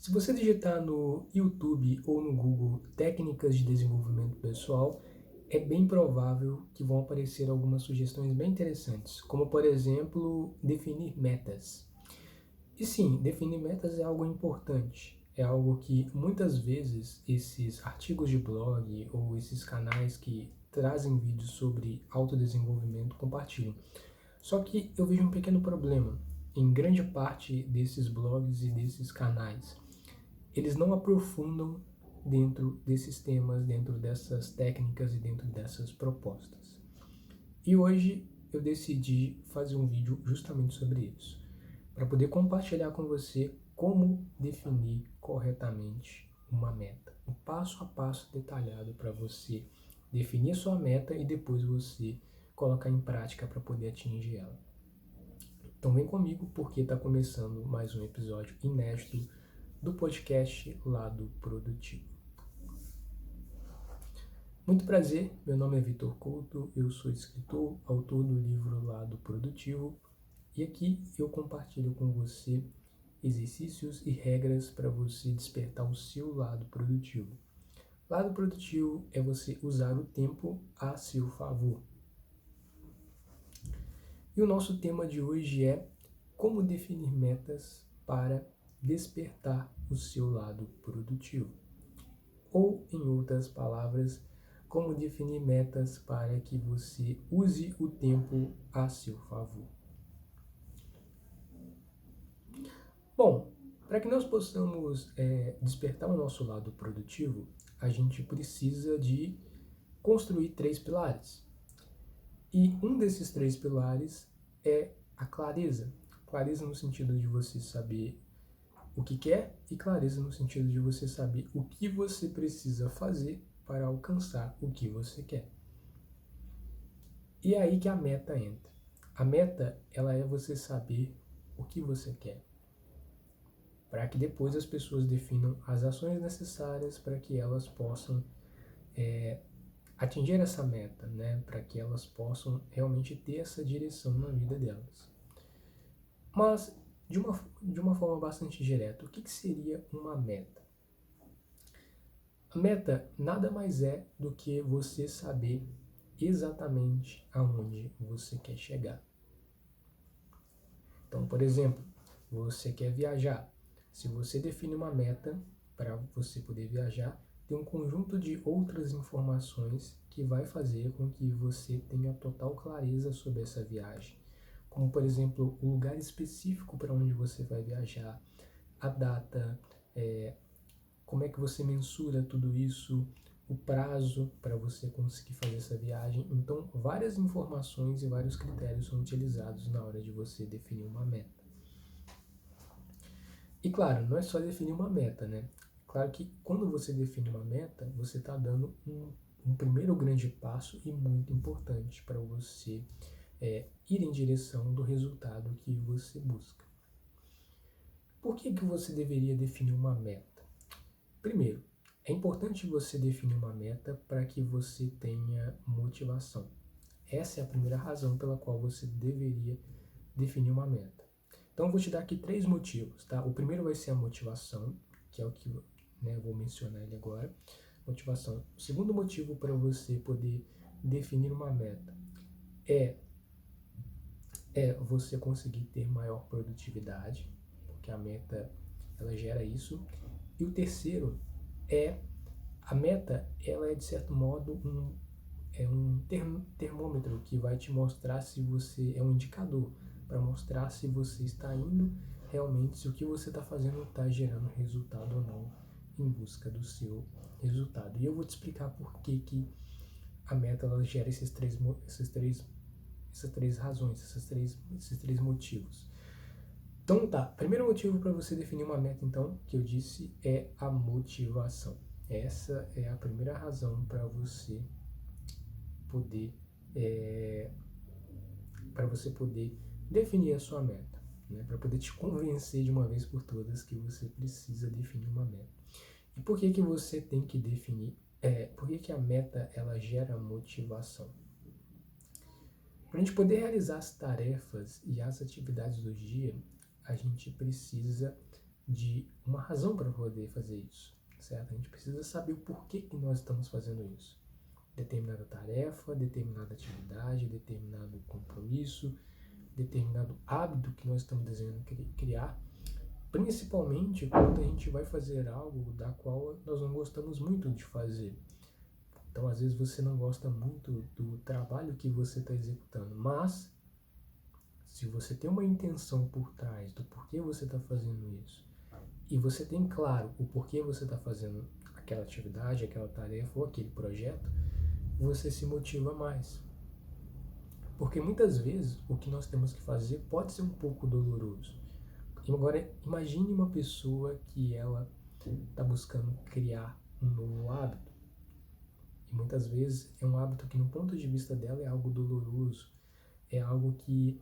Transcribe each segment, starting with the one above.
Se você digitar no YouTube ou no Google técnicas de desenvolvimento pessoal, é bem provável que vão aparecer algumas sugestões bem interessantes, como por exemplo, definir metas. E sim, definir metas é algo importante. É algo que muitas vezes esses artigos de blog ou esses canais que trazem vídeos sobre autodesenvolvimento compartilham. Só que eu vejo um pequeno problema em grande parte desses blogs e desses canais. Eles não aprofundam dentro desses temas, dentro dessas técnicas e dentro dessas propostas. E hoje eu decidi fazer um vídeo justamente sobre isso, para poder compartilhar com você como definir corretamente uma meta. Um passo a passo detalhado para você definir a sua meta e depois você colocar em prática para poder atingir ela. Então vem comigo porque está começando mais um episódio inédito do podcast Lado Produtivo. Muito prazer, meu nome é Vitor Couto, eu sou escritor, autor do livro Lado Produtivo e aqui eu compartilho com você exercícios e regras para você despertar o seu lado produtivo. Lado produtivo é você usar o tempo a seu favor. E o nosso tema de hoje é como definir metas para despertar o seu lado produtivo. Ou, em outras palavras, como definir metas para que você use o tempo a seu favor. Bom, para que nós possamos despertar o nosso lado produtivo, a gente precisa de construir 3 pilares. E um desses 3 pilares é a clareza. Clareza no sentido de você saber o que quer e clareza no sentido de você saber o que você precisa fazer para alcançar o que você quer. E é aí que a meta entra. A meta, ela é você saber o que você quer, para que depois as pessoas definam as ações necessárias para que elas possam atingir essa meta, né? Para que elas possam realmente ter essa direção na vida delas. Mas, de uma forma bastante direta, o que seria uma meta? A meta nada mais é do que você saber exatamente aonde você quer chegar. Então, por exemplo, você quer viajar. Se você define uma meta para você poder viajar, tem um conjunto de outras informações que vai fazer com que você tenha total clareza sobre essa viagem. Como, por exemplo, o lugar específico para onde você vai viajar, a data, como é que você mensura tudo isso, o prazo para você conseguir fazer essa viagem. Então, várias informações e vários critérios são utilizados na hora de você definir uma meta. E claro, não é só definir uma meta, né? Claro que quando você define uma meta, você está dando um primeiro grande passo e muito importante para você ir em direção do resultado que você busca. Por que você deveria definir uma meta? Primeiro, é importante você definir uma meta para que você tenha motivação. Essa é a primeira razão pela qual você deveria definir uma meta. Então, eu vou te dar aqui 3 motivos, tá? O primeiro vai ser a motivação, que é o que eu vou mencionar ele agora. Motivação. O segundo motivo para você poder definir uma meta é você conseguir ter maior produtividade, porque a meta ela gera isso. E o terceiro é a meta, ela é de certo modo um termômetro que vai te mostrar se você é um indicador para mostrar se você está indo realmente, se o que você está fazendo está gerando resultado ou não em busca do seu resultado. E eu vou te explicar por que a meta ela gera essas três razões, esses três motivos. Então tá, primeiro motivo para você definir uma meta, então, que eu disse, é a motivação. Essa é a primeira razão para você poder definir a sua meta, né? Para poder te convencer de uma vez por todas que você precisa definir uma meta. E por que você tem que definir? Por que a meta ela gera motivação? Para a gente poder realizar as tarefas e as atividades do dia, a gente precisa de uma razão para poder fazer isso, certo? A gente precisa saber o porquê que nós estamos fazendo isso. Determinada tarefa, determinada atividade, determinado compromisso, determinado hábito que nós estamos desejando criar, principalmente quando a gente vai fazer algo da qual nós não gostamos muito de fazer. Então, às vezes você não gosta muito do trabalho que você está executando, mas se você tem uma intenção por trás do porquê você está fazendo isso, e você tem claro o porquê você está fazendo aquela atividade, aquela tarefa ou aquele projeto, você se motiva mais. Porque muitas vezes o que nós temos que fazer pode ser um pouco doloroso. Agora, imagine uma pessoa que ela está buscando criar um novo hábito. E muitas vezes é um hábito que, no ponto de vista dela, é algo doloroso. É algo que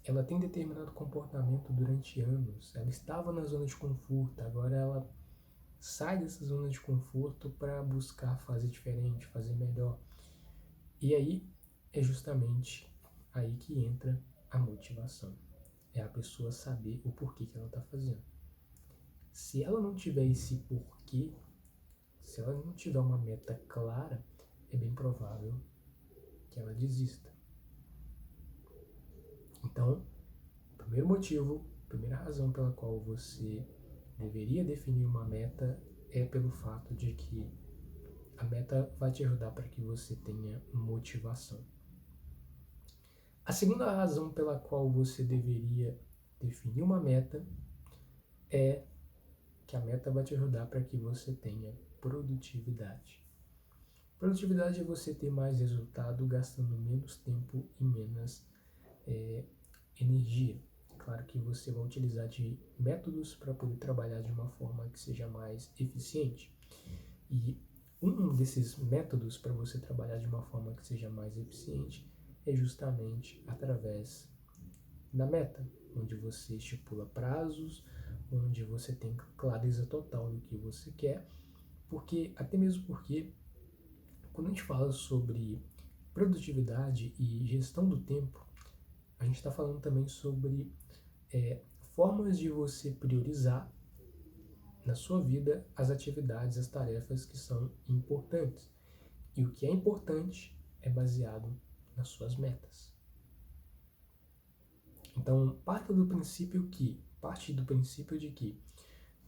ela tem determinado comportamento durante anos. Ela estava na zona de conforto, agora ela sai dessa zona de conforto para buscar fazer diferente, fazer melhor. E aí é justamente aí que entra a motivação. É a pessoa saber o porquê que ela está fazendo. Se ela não tiver esse porquê, se ela não tiver uma meta clara, é bem provável que ela desista. Então, o primeiro motivo, a primeira razão pela qual você deveria definir uma meta é pelo fato de que a meta vai te ajudar para que você tenha motivação. A segunda razão pela qual você deveria definir uma meta é que a meta vai te ajudar para que você tenha produtividade. Produtividade é você ter mais resultado gastando menos tempo e menos energia. Claro que você vai utilizar de métodos para poder trabalhar de uma forma que seja mais eficiente. E um desses métodos para você trabalhar de uma forma que seja mais eficiente é justamente através da meta, onde você estipula prazos, onde você tem clareza total do que você quer, até mesmo porque quando a gente fala sobre produtividade e gestão do tempo, a gente está falando também sobre formas de você priorizar na sua vida as atividades, as tarefas que são importantes. E o que é importante é baseado nas suas metas. Então, parte do princípio de que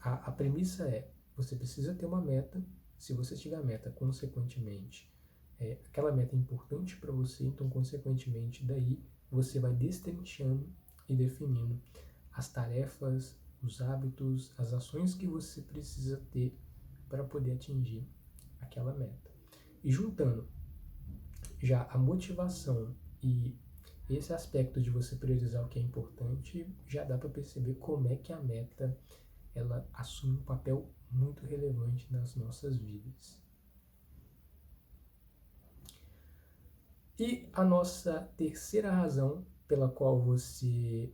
a premissa é, você precisa ter uma meta. Se você tiver a meta, consequentemente, aquela meta é importante para você, então, consequentemente, daí você vai destrinchando e definindo as tarefas, os hábitos, as ações que você precisa ter para poder atingir aquela meta. E juntando já a motivação e esse aspecto de você priorizar o que é importante, já dá para perceber como é que a meta ela assume um papel muito relevante nas nossas vidas. E a nossa terceira razão pela qual você,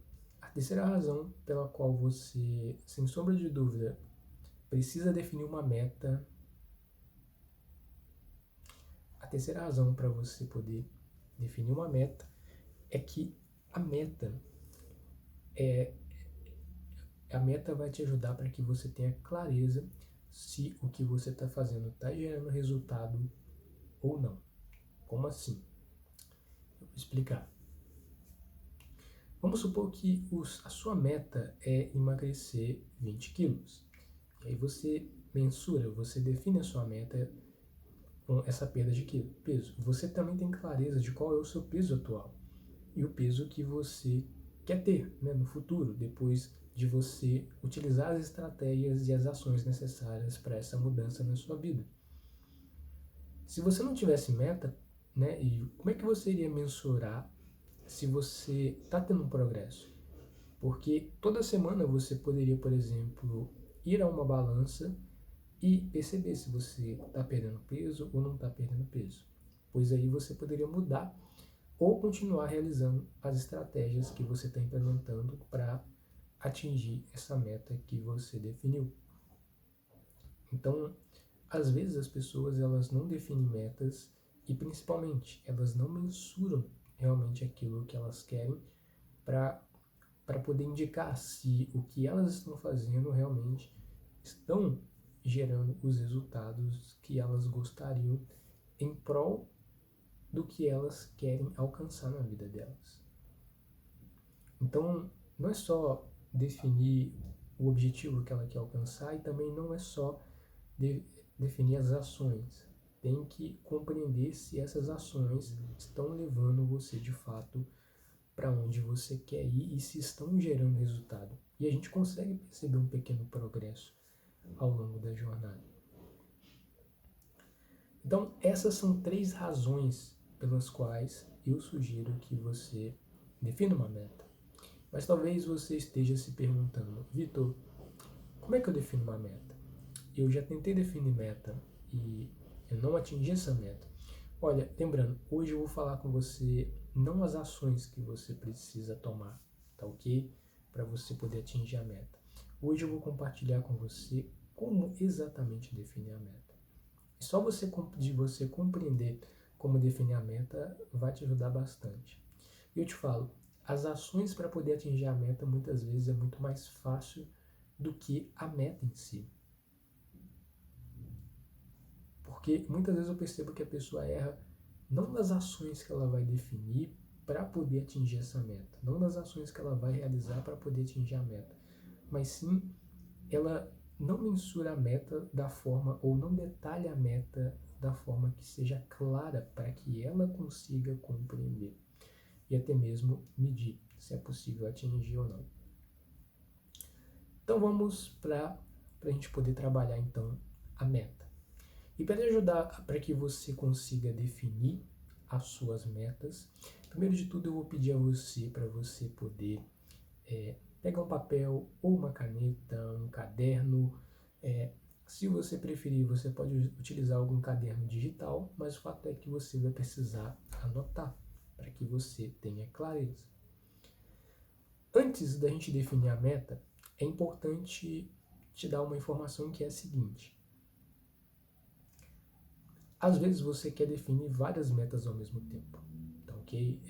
sem sombra de dúvida, precisa definir uma meta. A terceira razão para você poder definir uma meta é que a meta vai te ajudar para que você tenha clareza se o que você está fazendo está gerando resultado ou não. Como assim? Eu vou explicar. Vamos supor que a sua meta é emagrecer 20 quilos. E aí você mensura, você define a sua meta com essa perda de peso. Você também tem clareza de qual é o seu peso atual e o peso que você quer ter, né, no futuro, depois de você utilizar as estratégias e as ações necessárias para essa mudança na sua vida. Se você não tivesse meta, né, e como é que você iria mensurar se você está tendo um progresso? Porque toda semana você poderia, por exemplo, ir a uma balança e perceber se você está perdendo peso ou não está perdendo peso. Pois aí você poderia mudar ou continuar realizando as estratégias que você está implementando para atingir essa meta que você definiu. Então, às vezes as pessoas elas não definem metas e principalmente elas não mensuram realmente aquilo que elas querem para para poder indicar se o que elas estão fazendo realmente estão gerando os resultados que elas gostariam em prol do que elas querem alcançar na vida delas. Então, não é só definir o objetivo que ela quer alcançar e também não é só definir as ações. Tem que compreender se essas ações estão levando você de fato para onde você quer ir e se estão gerando resultado. E a gente consegue perceber um pequeno progresso ao longo da jornada. Então, essas são 3 razões pelas quais eu sugiro que você defina uma meta. Mas talvez você esteja se perguntando, Vitor, como é que eu defino uma meta? Eu já tentei definir meta e eu não atingi essa meta. Olha, lembrando, hoje eu vou falar com você não as ações que você precisa tomar, tá ok? Para você poder atingir a meta. Hoje eu vou compartilhar com você como exatamente definir a meta. E só de você compreender como definir a meta vai te ajudar bastante. E eu te falo, as ações para poder atingir a meta muitas vezes é muito mais fácil do que a meta em si. Porque muitas vezes eu percebo que a pessoa erra não nas ações que ela vai definir para poder atingir essa meta, não nas ações que ela vai realizar para poder atingir a meta, mas sim ela não mensura a meta da forma ou não detalha a meta da forma que seja clara para que ela consiga compreender e até mesmo medir se é possível atingir ou não. Então vamos para a gente poder trabalhar então a meta. E para ajudar para que você consiga definir as suas metas, primeiro de tudo eu vou pedir a você para você poder pegar um papel ou uma caneta, um caderno. Se você preferir, você pode utilizar algum caderno digital, mas o fato é que você vai precisar anotar para que você tenha clareza. Antes da gente definir a meta, é importante te dar uma informação que é a seguinte. Às vezes você quer definir várias metas ao mesmo tempo, tá ok?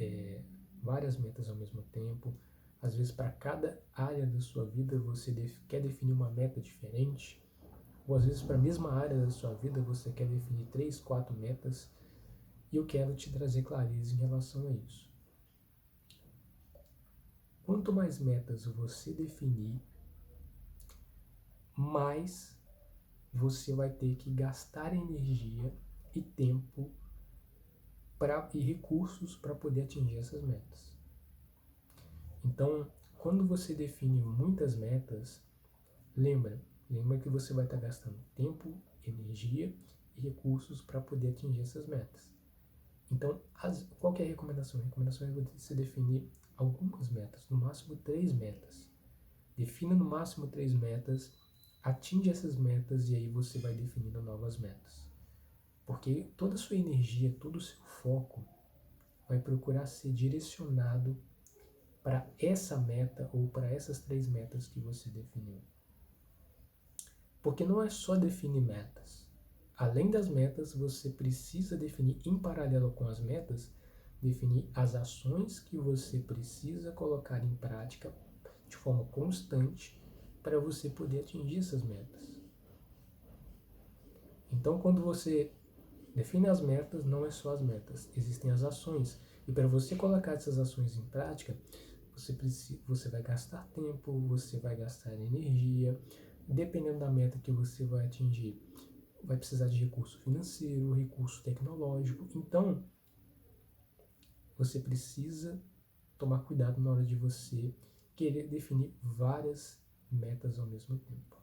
Várias metas ao mesmo tempo. Às vezes para cada área da sua vida você quer definir uma meta diferente. Ou às vezes para a mesma área da sua vida você quer definir 3, 4 metas. E eu quero te trazer clareza em relação a isso. Quanto mais metas você definir, mais você vai ter que gastar energia e tempo e recursos para poder atingir essas metas. Então, quando você define muitas metas, lembra que você vai estar gastando tempo, energia e recursos para poder atingir essas metas. Então, qual que é a recomendação? A recomendação é você definir algumas metas, no máximo 3 metas. Defina no máximo 3 metas, atinge essas metas e aí você vai definindo novas metas. Porque toda a sua energia, todo o seu foco vai procurar ser direcionado para essa meta ou para essas 3 metas que você definiu. Porque não é só definir metas. Além das metas, você precisa definir, em paralelo com as metas, definir as ações que você precisa colocar em prática de forma constante para você poder atingir essas metas. Então, quando você define as metas, não é só as metas, existem as ações. E para você colocar essas ações em prática, você vai gastar tempo, você vai gastar energia, dependendo da meta que você vai atingir, vai precisar de recurso financeiro, recurso tecnológico. Então, você precisa tomar cuidado na hora de você querer definir várias metas ao mesmo tempo.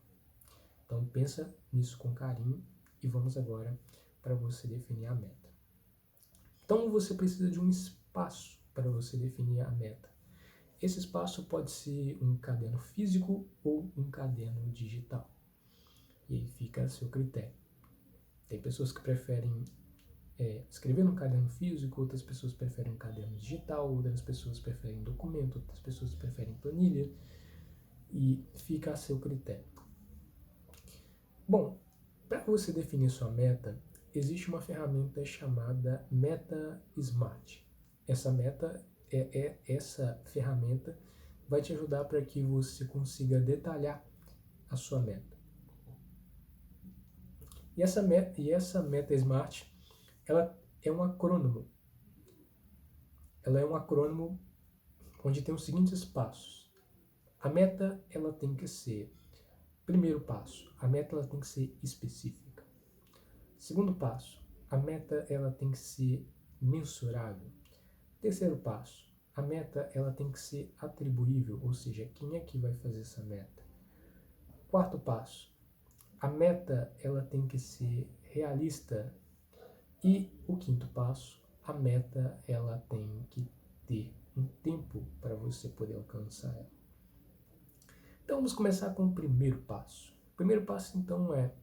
Então, pensa nisso com carinho e vamos agora para você definir a meta. Então, você precisa de um espaço para você definir a meta. Esse espaço pode ser um caderno físico ou um caderno digital. E aí fica a seu critério. Tem pessoas que preferem escrever num caderno físico, outras pessoas preferem um caderno digital, outras pessoas preferem documento, outras pessoas preferem planilha. E fica a seu critério. Bom, para você definir sua meta, existe uma ferramenta chamada Meta Smart. Essa ferramenta vai te ajudar para que você consiga detalhar a sua meta. E essa meta SMART, ela é um acrônimo. Ela é um acrônimo onde tem os seguintes passos. A meta, ela tem que ser, primeiro passo, a meta ela tem que ser específica. Segundo passo, a meta ela tem que ser mensurável. Terceiro passo, a meta ela tem que ser atribuível, ou seja, quem é que vai fazer essa meta? Quarto passo, a meta ela tem que ser realista. E o quinto passo, a meta ela tem que ter um tempo para você poder alcançar ela. Então vamos começar com o primeiro passo. O primeiro passo então é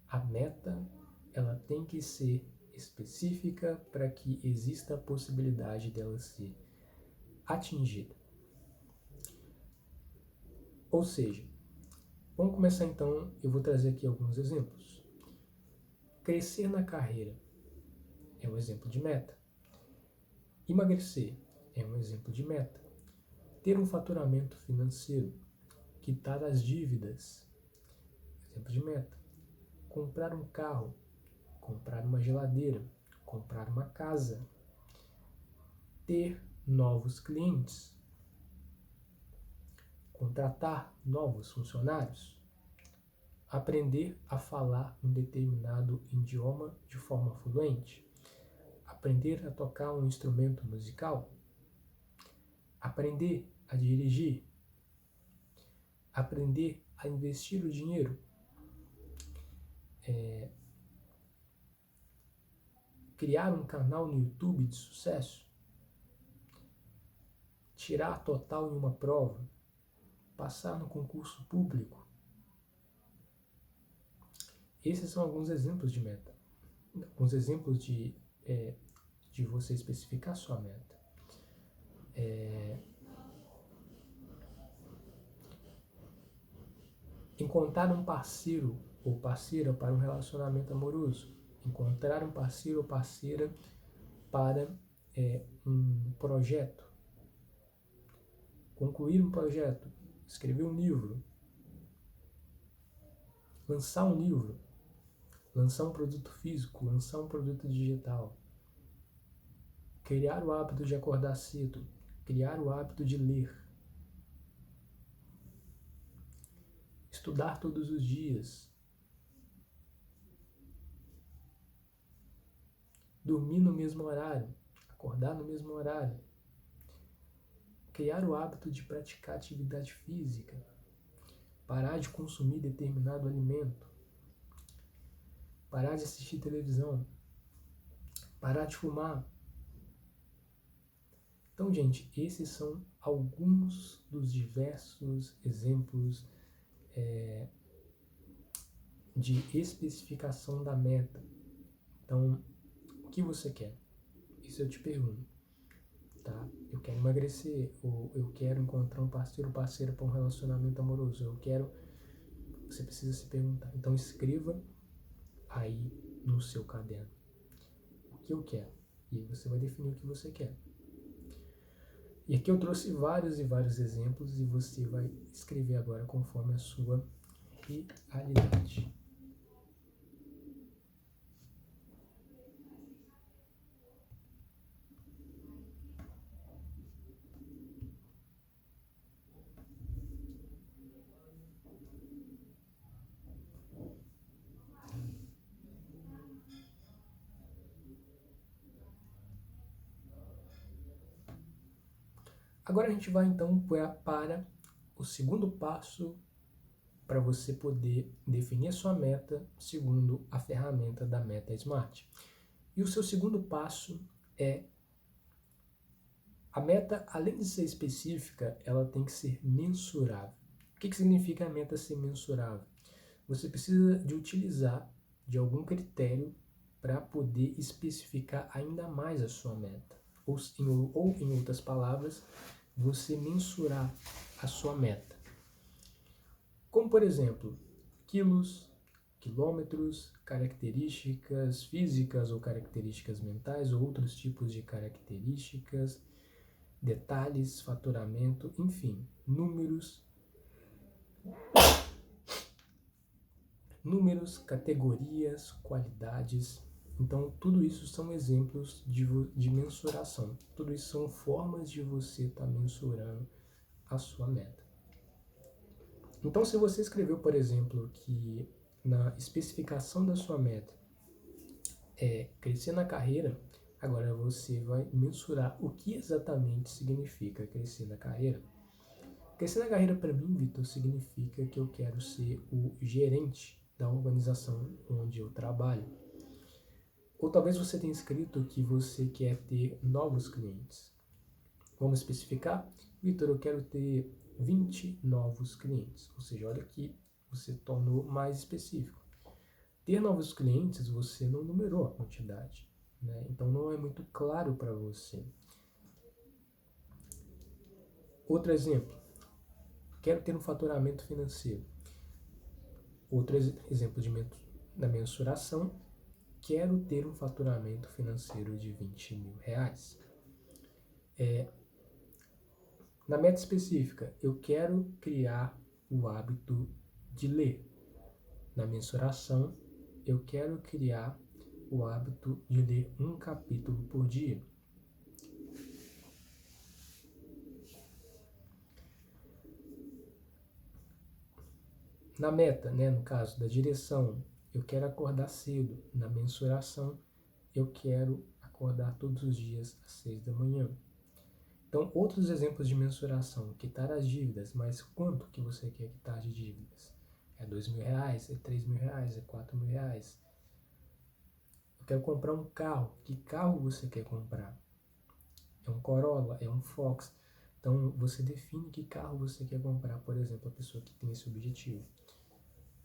a meta ela tem que ser específica para que exista a possibilidade dela ser atingida. Ou seja, vamos começar então, eu vou trazer aqui alguns exemplos. Crescer na carreira é um exemplo de meta. Emagrecer é um exemplo de meta. Ter um faturamento financeiro, quitar as dívidas, exemplo de meta. Comprar um carro, comprar uma geladeira, comprar uma casa, ter novos clientes, contratar novos funcionários, aprender a falar um determinado idioma de forma fluente, aprender a tocar um instrumento musical, aprender a dirigir, aprender a investir o dinheiro, criar um canal no YouTube de sucesso, tirar total em uma prova, passar no concurso público. Esses são alguns exemplos de meta, alguns exemplos de você especificar sua meta. Encontrar um parceiro ou parceira para um relacionamento amoroso, encontrar um parceiro ou parceira para um projeto, concluir um projeto, escrever um livro, lançar um livro, lançar um produto físico, lançar um produto digital, criar o hábito de acordar cedo, criar o hábito de ler, estudar todos os dias, dormir no mesmo horário, acordar no mesmo horário, criar o hábito de praticar atividade física, parar de consumir determinado alimento, parar de assistir televisão, parar de fumar. Então, gente, esses são alguns dos diversos exemplos de especificação da meta. Então, o que você quer? Isso eu te pergunto, tá? Eu quero emagrecer, ou eu quero encontrar um parceiro ou parceira para um relacionamento amoroso, eu quero... Você precisa se perguntar. Então, escreva aí no seu caderno o que eu quero. E você vai definir o que você quer. E aqui eu trouxe vários e vários exemplos e você vai escrever agora conforme a sua realidade. Agora a gente vai então para o segundo passo para você poder definir a sua meta segundo a ferramenta da Meta Smart. E o seu segundo passo é a meta, além de ser específica, ela tem que ser mensurável. O que significa a meta ser mensurável? Você precisa de utilizar de algum critério para poder especificar ainda mais a sua meta. Ou em outras palavras, você mensurar a sua meta. Como, por exemplo, quilos, quilômetros, características físicas ou características mentais, ou outros tipos de características, detalhes, faturamento, enfim. números, categorias, qualidades. Então, tudo isso são exemplos de mensuração. Tudo isso são formas de você estar mensurando a sua meta. Então, se você escreveu, por exemplo, que na especificação da sua meta é crescer na carreira, agora você vai mensurar o que exatamente significa crescer na carreira. Crescer na carreira para mim, Vitor, significa que eu quero ser o gerente da organização onde eu trabalho. Ou talvez você tenha escrito que você quer ter novos clientes. Vamos especificar? Vitor, eu quero ter 20 novos clientes. Ou seja, olha que você tornou mais específico. Ter novos clientes, você não numerou a quantidade, né? Então não é muito claro para você. Outro exemplo, quero ter um faturamento financeiro. Outro exemplo da mensuração, quero ter um faturamento financeiro de R$20.000. Na meta específica, eu quero criar o hábito de ler. Na mensuração, eu quero criar o hábito de ler um capítulo por dia. Na meta, no caso da direção, eu quero acordar cedo. Na mensuração, eu quero acordar todos os dias às 6 da manhã. Então, outros exemplos de mensuração, quitar as dívidas, mas quanto que você quer quitar de dívidas? É R$2.000, é R$3.000, é R$4.000. Eu quero comprar um carro. Que carro você quer comprar? É um Corolla? É um Fox? Então, você define que carro você quer comprar, por exemplo, a pessoa que tem esse objetivo.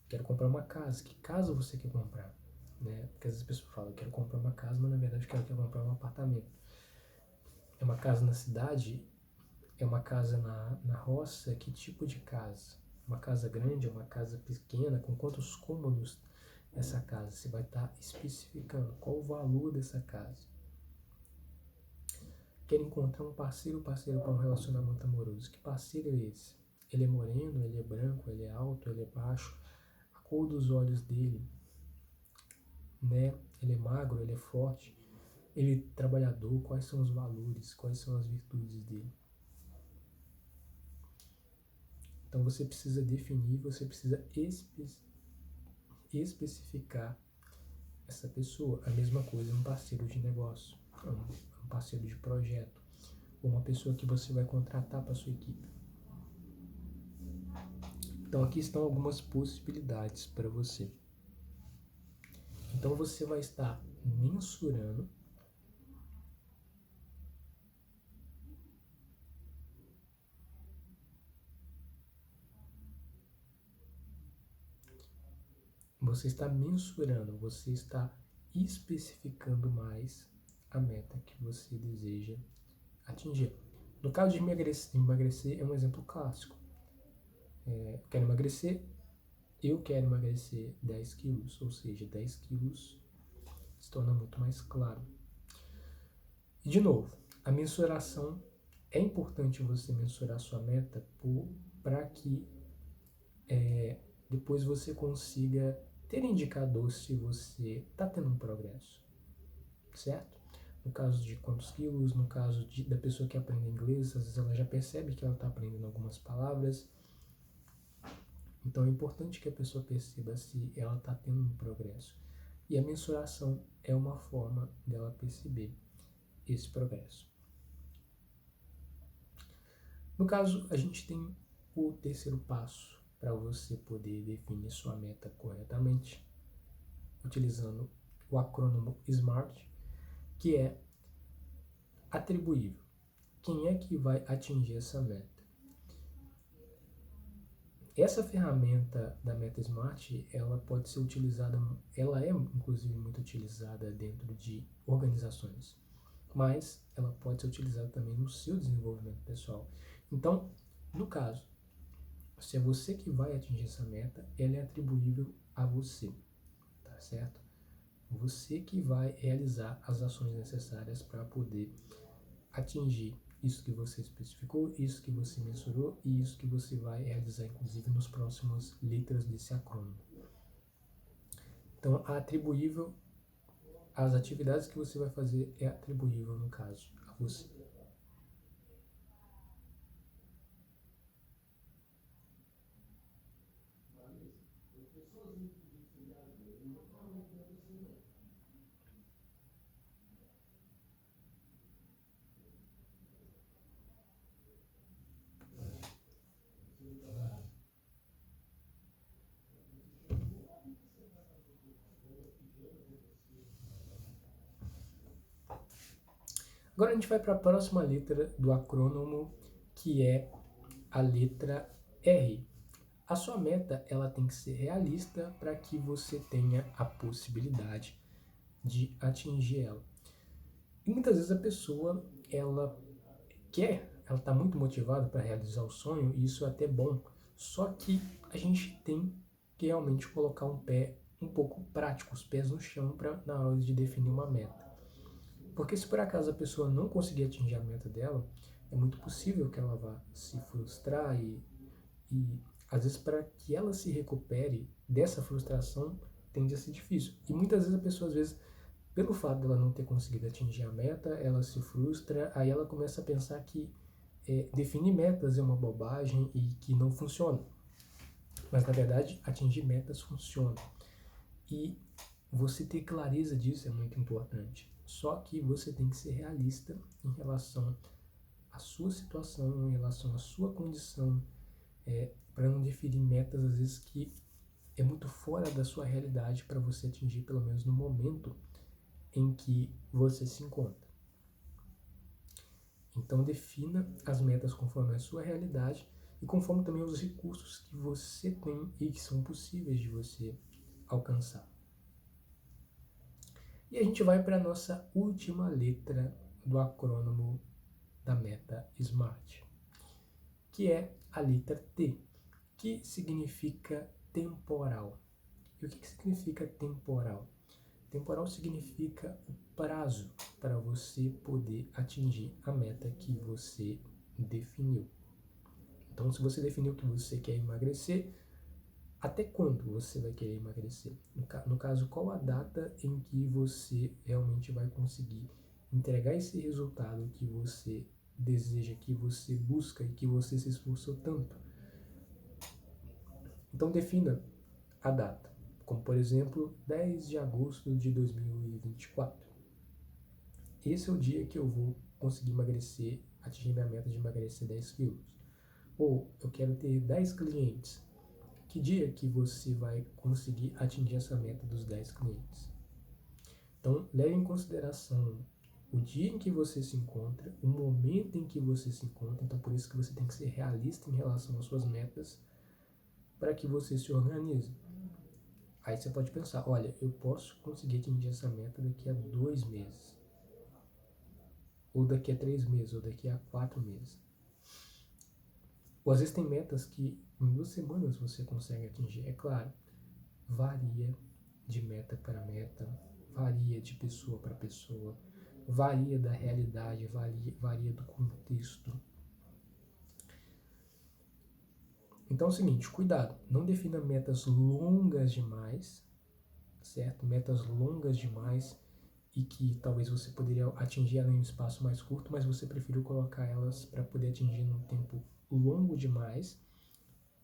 Quero comprar uma casa. Que casa você quer comprar? Porque às vezes as pessoas falam, eu quero comprar uma casa, mas na verdade eu quero comprar um apartamento. É uma casa na cidade? É uma casa na roça? Que tipo de casa? Uma casa grande? É uma casa pequena? Com quantos cômodos essa casa? Você vai estar especificando qual o valor dessa casa. Quer encontrar um parceiro para um relacionamento amoroso. Que parceiro é esse? Ele é moreno? Ele é branco? Ele é alto? Ele é baixo? A cor dos olhos dele, Ele é magro? Ele é forte? Ele é trabalhador? Quais são os valores? Quais são as virtudes dele? Então você precisa definir, você precisa especificar essa pessoa. A mesma coisa um parceiro de negócio, um parceiro de projeto, ou uma pessoa que você vai contratar para sua equipe. Então aqui estão algumas possibilidades para você. Então você vai estar mensurando você está especificando mais a meta que você deseja atingir. No caso de emagrecer é um exemplo clássico. Eu quero emagrecer 10 quilos, ou seja, 10 quilos se torna muito mais claro. E de novo, a mensuração, é importante você mensurar sua meta para que depois você consiga ter indicador se você está tendo um progresso, certo? No caso de quantos quilos, no caso da pessoa que aprende inglês, às vezes ela já percebe que ela está aprendendo algumas palavras. Então é importante que a pessoa perceba se ela está tendo um progresso. E a mensuração é uma forma dela perceber esse progresso. No caso, a gente tem o terceiro passo para você poder definir sua meta corretamente, utilizando o acrônimo SMART, que é atribuível. Quem é que vai atingir essa meta? Essa ferramenta da Meta Smart, ela pode ser utilizada, ela é inclusive muito utilizada dentro de organizações, mas ela pode ser utilizada também no seu desenvolvimento pessoal. Então, no caso, se é você que vai atingir essa meta, ela é atribuível a você, tá certo? Você que vai realizar as ações necessárias para poder atingir isso que você especificou, isso que você mensurou e isso que você vai realizar, inclusive, nos próximos letras desse acrônimo. Então, a atribuível, as atividades que você vai fazer é atribuível, no caso, a você. Agora a gente vai para a próxima letra do acrônimo, que é a letra R. A sua meta ela tem que ser realista para que você tenha a possibilidade de atingir ela. E muitas vezes a pessoa ela ela está muito motivada para realizar o sonho, e isso é até bom, só que a gente tem que realmente colocar um pé um pouco prático, os pés no chão na hora de definir uma meta. Porque se por acaso a pessoa não conseguir atingir a meta dela, é muito possível que ela vá se frustrar e às vezes para que ela se recupere dessa frustração tende a ser difícil. E muitas vezes a pessoa, às vezes, pelo fato dela não ter conseguido atingir a meta, ela se frustra, aí ela começa a pensar que definir metas é uma bobagem e que não funciona. Mas na verdade, atingir metas funciona. E você ter clareza disso é muito importante. Só que você tem que ser realista em relação à sua situação, em relação à sua condição, para não definir metas, às vezes, que é muito fora da sua realidade para você atingir, pelo menos no momento em que você se encontra. Então, defina as metas conforme a sua realidade e conforme também os recursos que você tem e que são possíveis de você alcançar. E a gente vai para a nossa última letra do acrônimo da meta SMART, que é a letra T, que significa temporal. E o que significa temporal? Temporal significa o prazo para você poder atingir a meta que você definiu. Então, se você definiu que você quer emagrecer, até quando você vai querer emagrecer? No caso, qual a data em que você realmente vai conseguir entregar esse resultado que você deseja, que você busca e que você se esforçou tanto? Então, defina a data, como por exemplo, 10 de agosto de 2024. Esse é o dia que eu vou conseguir emagrecer, atingir minha meta de emagrecer 10 quilos. Ou eu quero ter 10 clientes. Que dia que você vai conseguir atingir essa meta dos 10 clientes? Então, leve em consideração o dia em que você se encontra, o momento em que você se encontra. Então, por isso que você tem que ser realista em relação às suas metas para que você se organize. Aí você pode pensar, olha, eu posso conseguir atingir essa meta daqui a 2 meses, ou daqui a 3 meses, ou daqui a 4 meses. Ou às vezes tem metas que em 2 semanas você consegue atingir. É claro, varia de meta para meta, varia de pessoa para pessoa, varia da realidade, varia do contexto. Então é o seguinte, cuidado, não defina metas longas demais, certo? Metas longas demais e que talvez você poderia atingir ela em um espaço mais curto, mas você preferiu colocar elas para poder atingir num tempo longo demais,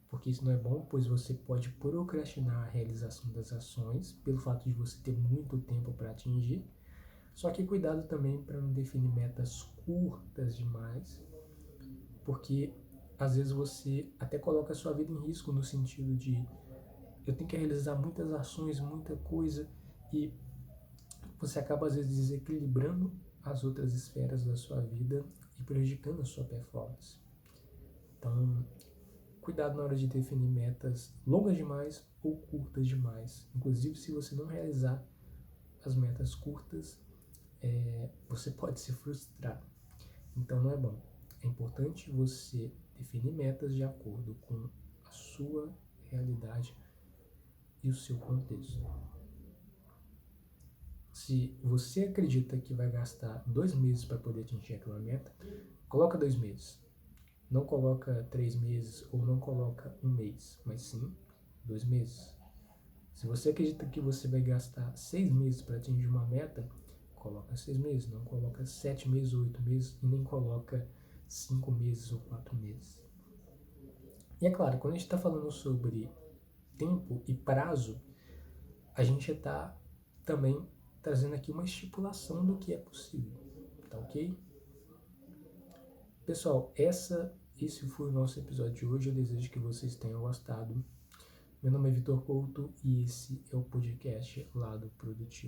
porque isso não é bom, pois você pode procrastinar a realização das ações pelo fato de você ter muito tempo para atingir. Só que cuidado também para não definir metas curtas demais, porque às vezes você até coloca a sua vida em risco no sentido de eu tenho que realizar muitas ações, muita coisa, e você acaba às vezes desequilibrando as outras esferas da sua vida e prejudicando a sua performance. Então, cuidado na hora de definir metas longas demais ou curtas demais. Inclusive, se você não realizar as metas curtas, você pode se frustrar. Então, não é bom. É importante você definir metas de acordo com a sua realidade e o seu contexto. Se você acredita que vai gastar 2 meses para poder atingir aquela meta, coloca 2 meses. Não coloca 3 meses ou não coloca um mês, mas sim 2 meses. Se você acredita que você vai gastar 6 meses para atingir uma meta, coloca 6 meses, não coloca 7 meses ou 8 meses e nem coloca 5 meses ou 4 meses. E é claro, quando a gente está falando sobre tempo e prazo, a gente está também trazendo aqui uma estipulação do que é possível, tá ok? Pessoal, esse foi o nosso episódio de hoje. Eu desejo que vocês tenham gostado. Meu nome é Vitor Couto e esse é o podcast Lado Produtivo.